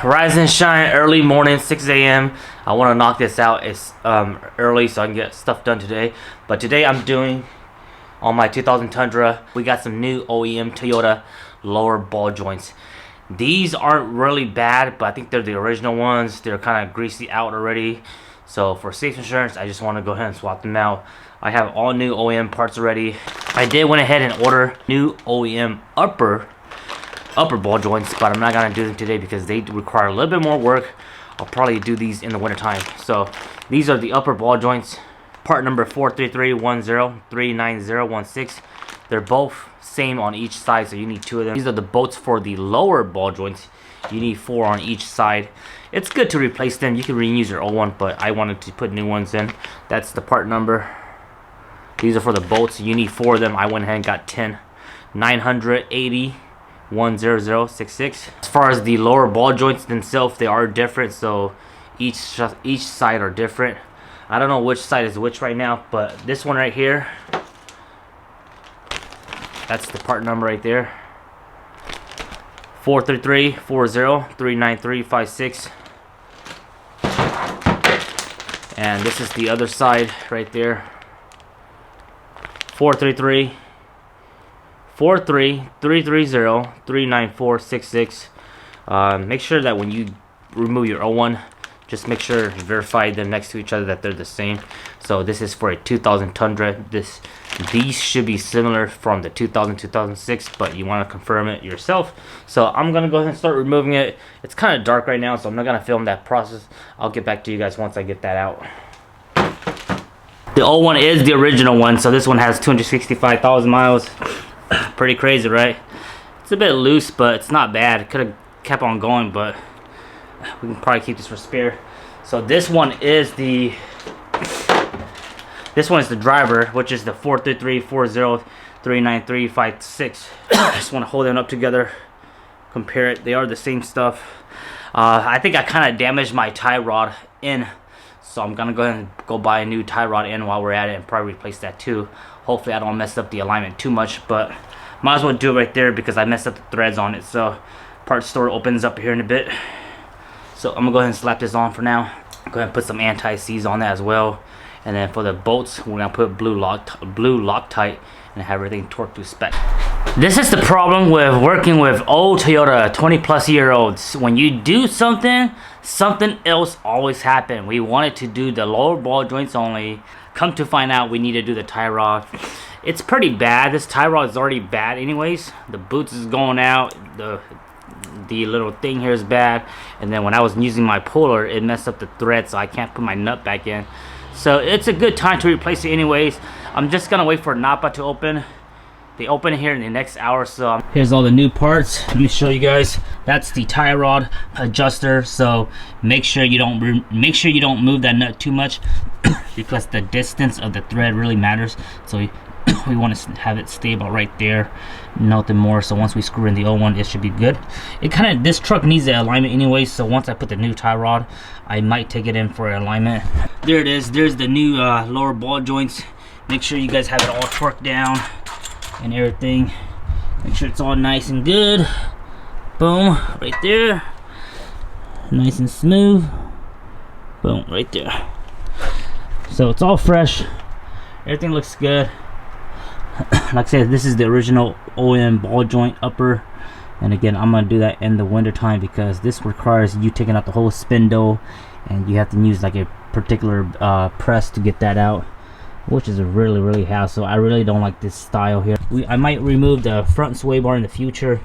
Rise and shine, early morning, 6 a.m. I want to knock this out. It's early so I can get stuff done today. But today I'm doing on my 2000 Tundra. We got some new OEM Toyota lower ball joints. These aren't really bad, but I think they're the original ones. They're kind of greasy out already. So for safe insurance, I just want to go ahead and swap them out. I have all new OEM parts already. I did went ahead and order new OEM upper ball joints, but I'm not gonna do them today because they require a little bit more work. I'll probably do these in the winter time. So these are the upper ball joints, part number 43310390016. They're both same on each side, so you need 2 of them. These are the bolts for the lower ball joints. You need 4 on each side. It's good to replace them. You can reuse your old one, but I wanted to put new ones in. That's the part number. These are for the bolts. You need 4 of them. I went ahead and got 10. 980 10066. As far as the lower ball joints themselves, they are different, so each side are different. I don't know which side is which right now, but this one right here, that's the part number right there. 43340393356. And this is the other side right there. 433303946. Make sure that when you remove your O1, just make sure you verify them next to each other that they're the same. So this is for a 2000 Tundra. These should be similar from the 2006, but you want to confirm it yourself. So I'm gonna go ahead and start removing it. It's kind of dark right now, so I'm not gonna film that process. I'll get back to you guys once I get that out. The old one is the original one, so this one has 265,000 miles. Pretty crazy, right? It's a bit loose, but it's not bad. Could have kept on going, but we can probably keep this for spare. So this one is the driver, which is the 43340393356. Just want to hold them up together, compare it. They are the same stuff. I think I kind of damaged my tie rod in, so I'm gonna go ahead and go buy a new tie rod in while we're at it and probably replace that too. Hopefully I don't mess up the alignment too much, but might as well do it right there because I messed up the threads on it. So part store opens up here in a bit. So I'm gonna go ahead and slap this on for now. Go ahead and put some anti-seize on that as well. And then for the bolts, we're gonna put blue Loctite and have everything torqued to spec. This is the problem with working with old Toyota 20-plus-year-olds. When you do something else always happens. We wanted to do the lower ball joints only. Come to find out, we need to do the tie rod. It's pretty bad. This tie rod is already bad anyways. The boots is going out. The little thing here is bad. And then when I was using my puller, it messed up the thread, so I can't put my nut back in. So it's a good time to replace it anyways. I'm just gonna wait for Napa to open. They open here in the next hour, so here's all the new parts. Let me show you guys. That's the tie rod adjuster. So make sure you don't move that nut too much because the distance of the thread really matters. So we want to have it stay about right there, nothing more. So once we screw in the old one, it should be good. This truck needs the alignment anyway, so once I put the new tie rod, I might take it in for alignment. There it is. There's the new lower ball joints. Make sure you guys have it all torqued down and everything. Make sure it's all nice and good. Boom, right there. Nice and smooth. Boom, right there. So it's all fresh. Everything looks good. Like I said, this is the original OEM ball joint upper, and again I'm gonna do that in the winter time because this requires you taking out the whole spindle, and you have to use like a particular press to get that out, which is a really hassle. I really don't like this style here. I might remove the front sway bar in the future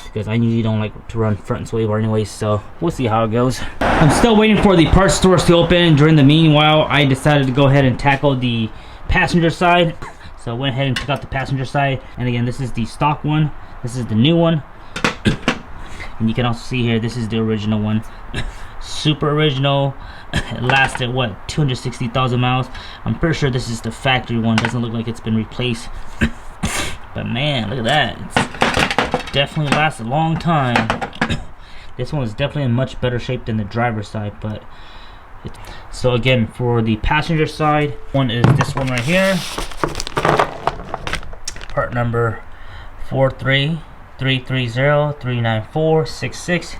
because I usually don't like to run front sway bar anyways, so we'll see how it goes. I'm still waiting for the parts stores to open. During the meanwhile, I decided to go ahead and tackle the passenger side. So I went ahead and took out the passenger side, and again, this is the stock one. This is the new one, and you can also see here, this is the original one. Super original. It lasted what, 260,000 miles. I'm pretty sure this is the factory one. Doesn't look like it's been replaced. But man, look at that. It's definitely lasts a long time. This one is definitely in much better shape than the driver's side, but so again, for the passenger side, one is this one right here. Part number 433303946.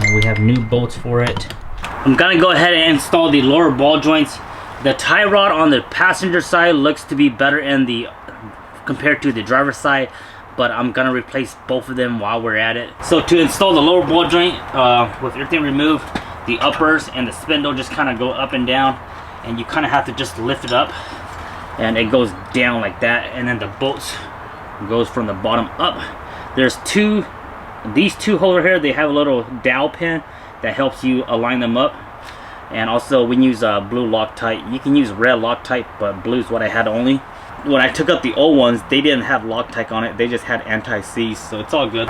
and we have new bolts for it. I'm gonna go ahead and install the lower ball joints. The tie rod on the passenger side looks to be better in the compared to the driver's side, but I'm gonna replace both of them while we're at it. So to install the lower ball joint, with everything removed, the uppers and the spindle just kind of go up and down, and you kind of have to just lift it up, and it goes down like that, and then the bolts goes from the bottom up. There's these two holes here, they have a little dowel pin that helps you align them up. And also we use blue Loctite. You can use red Loctite, but blue is what I had only. When I took up the old ones, they didn't have Loctite on it. They just had anti-seize, so it's all good.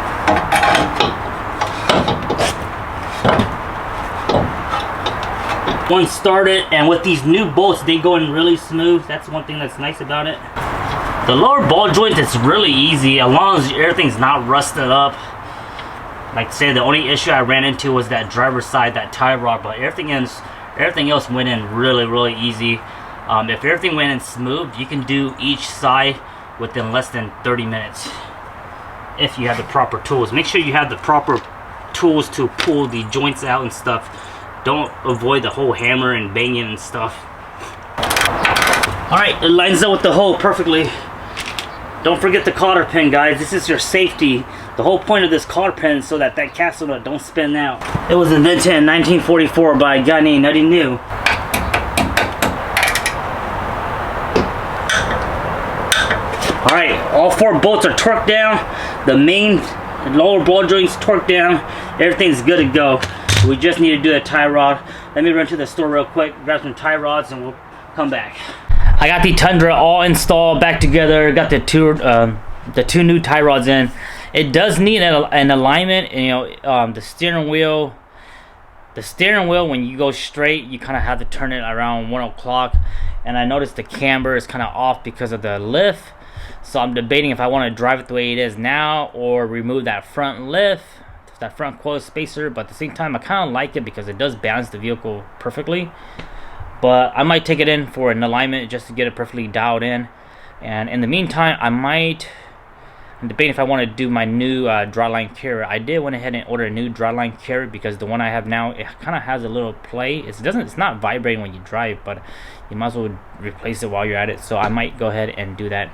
One started, and with these new bolts, they go in really smooth. That's one thing that's nice about it. The lower ball joint is really easy as long as everything's not rusted up. Like I said, the only issue I ran into was that driver's side, that tie rod, but everything else went in really easy. If everything went in smooth, you can do each side within less than 30 minutes if you have the proper tools. Make sure you have the proper tools to pull the joints out and stuff. Don't avoid the whole hammer and banging and stuff. Alright, it lines up with the hole perfectly. Don't forget the cotter pin, guys. This is your safety. The whole point of this cotter pin is so that capsule nut don't spin out. It was invented in 1944 by a guy named NuttyNu. Alright, all 4 bolts are torqued down. The main lower ball joints torqued down. Everything's good to go. We just need to do a tie rod. Let me run to the store real quick, grab some tie rods, and we'll come back. I got the Tundra all installed back together. Got the two new tie rods in. It does need an alignment. You know, the steering wheel. The steering wheel, when you go straight, you kind of have to turn it around 1 o'clock. And I noticed the camber is kind of off because of the lift. So I'm debating if I want to drive it the way it is now or remove that front lift, that front coil spacer. But at the same time, I kind of like it because it does balance the vehicle perfectly. But I might take it in for an alignment just to get it perfectly dialed in. And in the meantime, I'm debating if I want to do my new dryline carrier. I did went ahead and order a new dryline carrier because the one I have now, it kind of has a little play. It's not vibrating when you drive, but you might as well replace it while you're at it. So I might go ahead and do that.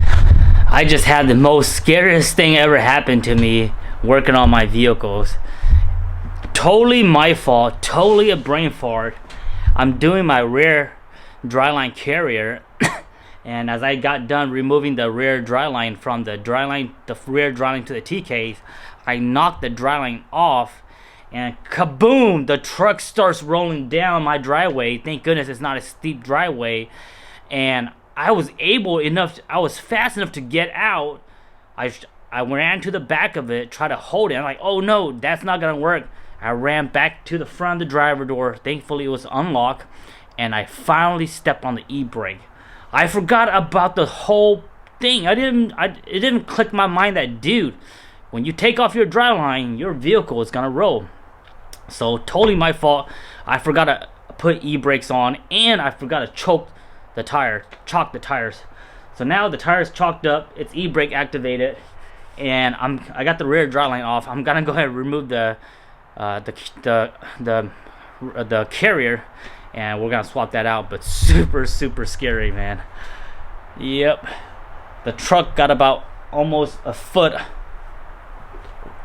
I just had the most scariest thing ever happen to me working on my vehicles. Totally my fault. Totally a brain fart. I'm doing my rear dryline carrier, and as I got done removing the rear dryline from the rear dryline to the TKs, I knocked the dryline off, and kaboom! The truck starts rolling down my driveway. Thank goodness it's not a steep driveway, and I was fast enough to get out. I ran to the back of it, tried to hold it. I'm like, oh no, that's not gonna work. I ran back to the front of the driver door. Thankfully, it was unlocked, and I finally stepped on the e-brake. I forgot about the whole thing. It didn't click my mind that, dude, when you take off your driveline, your vehicle is gonna roll. So totally my fault. I forgot to put e-brakes on, and I forgot to choke the tires. So now the tires chalked up. It's e-brake activated, and I got the rear dryline off. I'm gonna go ahead and remove the carrier, and we're gonna swap that out. But super scary, man. Yep, the truck got about almost a foot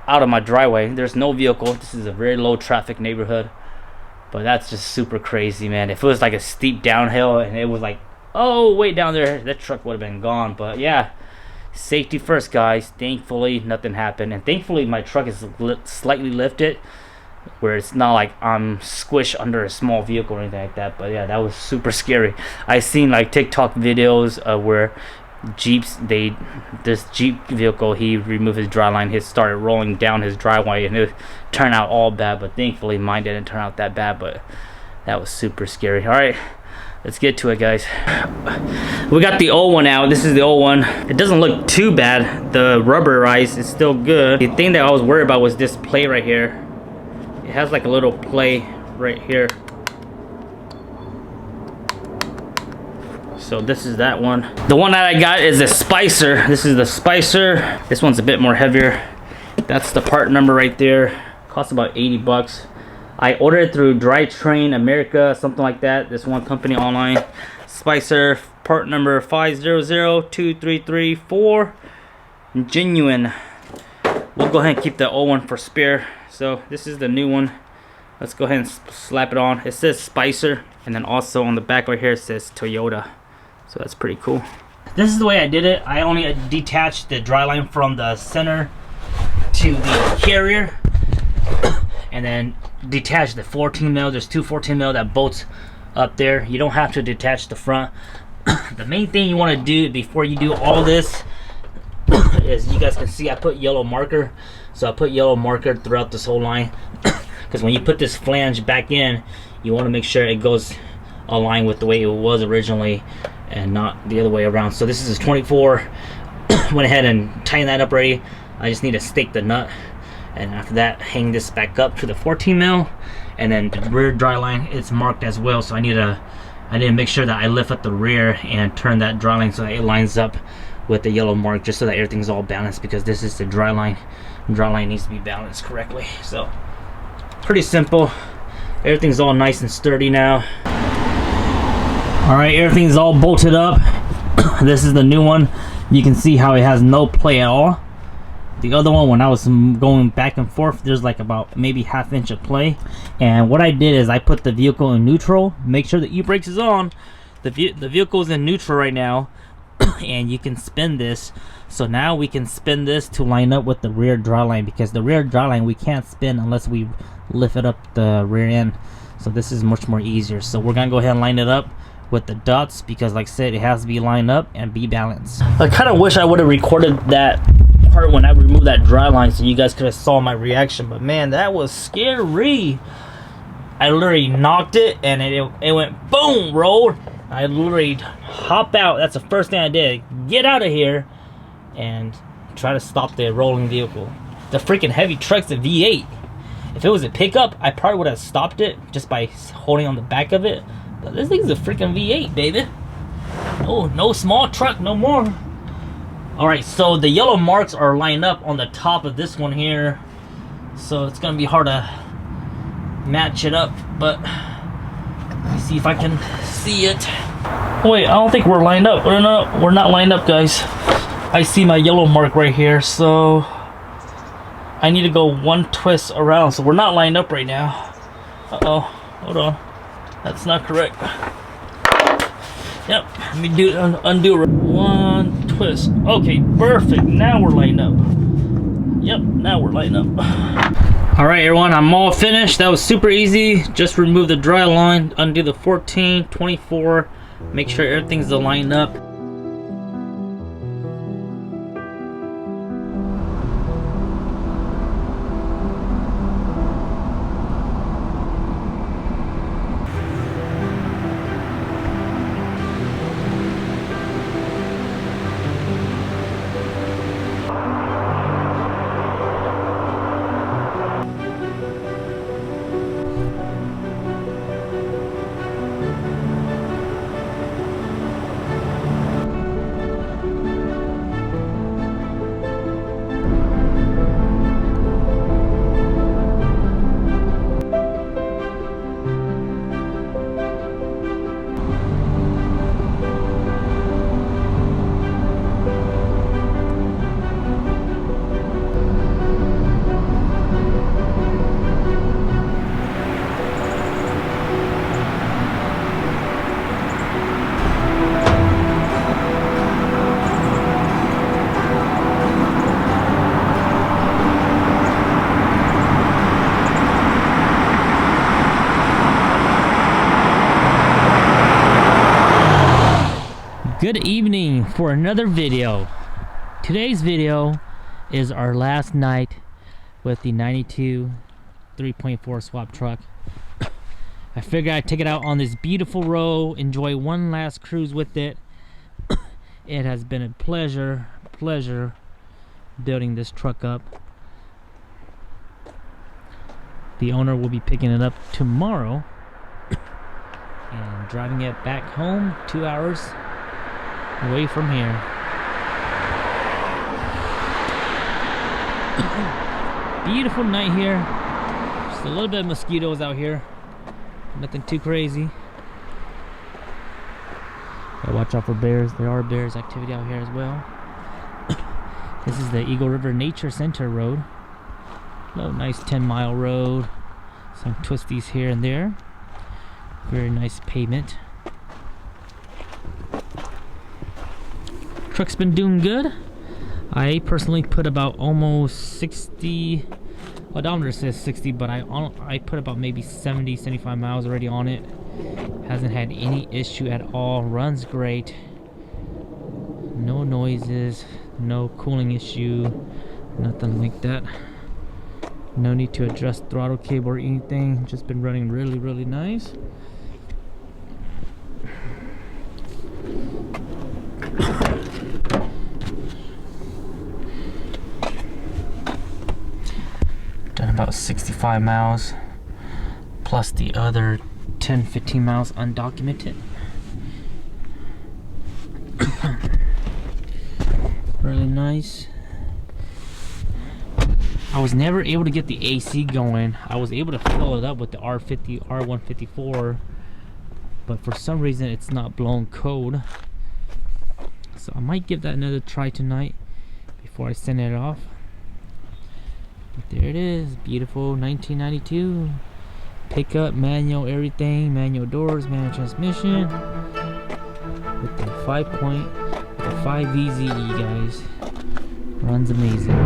out of my driveway. There's no vehicle. This is a very low traffic neighborhood, but that's just super crazy, man. If it was like a steep downhill and it was like, oh, way down there, that truck would have been gone. But yeah, safety first, guys. Thankfully nothing happened, and thankfully my truck is slightly lifted where it's not like I'm squished under a small vehicle or anything like that. But yeah, that was super scary. I seen like TikTok videos where this Jeep vehicle, he removed his dryline, he started rolling down his driveway, and it turned out all bad. But thankfully mine didn't turn out that bad, but that was super scary. All right, let's get to it, guys. We got the old one out. This is the old one. It doesn't look too bad. The rubberized is still good. The thing that I was worried about was this plate right here. It has like a little play right here. So this is that one. The one that I got is a Spicer. This is the Spicer. This one's a bit more heavier. That's the part number right there. Costs about 80 bucks. I ordered it through Drivetrain America, something like that. This one company online. Spicer, part number 5002334. Genuine. We'll go ahead and keep the old one for spare. So this is the new one. Let's go ahead and slap it on. It says Spicer, and then also on the back right here it says Toyota. So that's pretty cool. This is the way I did it. I only detached the dry line from the center to the carrier, and then detach the 14 mil. There's two 14 mil that bolts up there. You don't have to detach the front. The main thing you want to do before you do all this is, you guys can see I put yellow marker. So I put yellow marker throughout this whole line, because when you put this flange back in, you want to make sure it goes aligned with the way it was originally and not the other way around. So this is 24. Went ahead and tightened that up already. I just need to stake the nut, and after that hang this back up to the 14 mil, and then the rear dry line, it's marked as well. So I need to make sure that I lift up the rear and turn that dry line so that it lines up with the yellow mark, just so that everything's all balanced, because this is the dry line. Dry line needs to be balanced correctly. So pretty simple. Everything's all nice and sturdy now. All right, everything's all bolted up. This is the new one. You can see how it has no play at all. The other one, when I was going back and forth, there's like about maybe ½ inch of play. And what I did is I put the vehicle in neutral. Make sure the e-brakes is on. The vehicle's in neutral right now. And you can spin this. So now we can spin this to line up with the rear dry line, because the rear dry line we can't spin unless we lift it up the rear end. So this is much more easier. So we're gonna go ahead and line it up with the dots, because like I said, it has to be lined up and be balanced. I kind of wish I would have recorded that part when I removed that dry line, so you guys could have saw my reaction. But man, that was scary. I literally knocked it and it went boom, rolled. I literally hop out. That's the first thing I did. Get out of here and try to stop the rolling vehicle. The freaking heavy truck's a V8. If it was a pickup, I probably would have stopped it just by holding on the back of it. But this thing's a freaking V8, baby. Oh, no small truck no more. Alright, so the yellow marks are lined up on the top of this one here. So it's going to be hard to match it up. But let me see if I can see it. Wait, I don't think we're lined up. We're not lined up, guys. I see my yellow mark right here. So I need to go one twist around. So we're not lined up right now. Uh-oh. Hold on. That's not correct. Yep, let me undo it. One twist. Okay, perfect. Now we're lined up. Yep, now we're lined up. Alright everyone, I'm all finished. That was super easy. Just remove the dry line, undo the 14, 24, make sure everything's lined up. Good evening for another video. Today's video is our last night with the 92 3.4 swap truck. I figured I'd take it out on this beautiful road, enjoy one last cruise with it. It has been a pleasure building this truck up. The owner will be picking it up tomorrow and driving it back home 2 hours away from here. Beautiful night here. Just a little bit of mosquitoes out here. Nothing too crazy. Gotta watch out for bears. There are bears activity out here as well. This is the Eagle River Nature Center Road. Little nice 10-mile road. Some twisties here and there. Very nice pavement. Truck's been doing good. I personally put about almost 60. Odometer says 60, but I put about maybe 70, 75 miles already on it. Hasn't had any issue at all. Runs great. No noises. No cooling issue. Nothing like that. No need to adjust throttle cable or anything. Just been running really, really nice. Done about 65 miles plus the other 10-15 miles undocumented. Really nice. I was never able to get the AC going. I was able to fill it up with the R154, but for some reason it's not blowing code. So I might give that another try tonight before I send it off. But there it is, beautiful 1992 pickup, manual everything, manual doors, manual transmission with the 5 VZE, guys. Runs amazing.